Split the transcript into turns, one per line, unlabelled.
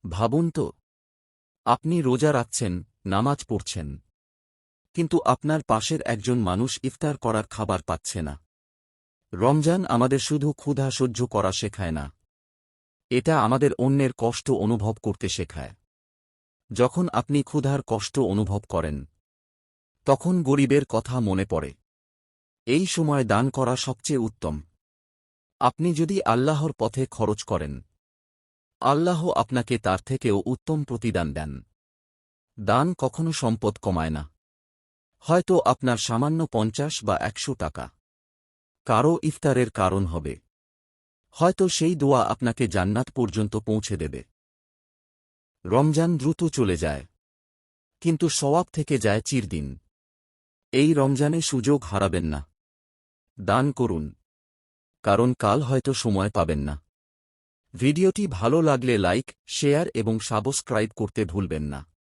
ভাবুন তো, আপনি রোজা রাখছেন, নামাজ পড়ছেন, কিন্তু আপনার পাশের একজন মানুষ ইফতার করার খাবার পাচ্ছে না। রমজান আমাদের শুধু ক্ষুধা সহ্য করা শেখায় না, এটা আমাদের অন্যের কষ্ট অনুভব করতে শেখায়। যখন আপনি ক্ষুধার কষ্ট অনুভব করেন, তখন গরিবের কথা মনে পড়ে। এই সময় দান করা সবচেয়ে উত্তম। আপনি যদি আল্লাহর পথে খরচ করেন, আল্লাহ আপনাকে তার থেকেও উত্তম প্রতিদান দেন। দান কখনো সম্পদ কমায় না। হয়তো আপনার সামান্য ৫০ বা ১০০ টাকা কারও ইফতারের কারণ হবে। হয়তো সেই দোয়া আপনাকে জান্নাত পর্যন্ত পৌঁছে দেবে। রমজান দ্রুত চলে যায়, কিন্তু সওয়াব থেকে যায় চিরদিন। এই রমজানে সুযোগ হারাবেন না। দান করুন, কারণ কাল হয়তো সময় পাবেন না। ভিডিওটি ভালো লাগলে লাইক, শেয়ার এবং সাবস্ক্রাইব করতে ভুলবেন না।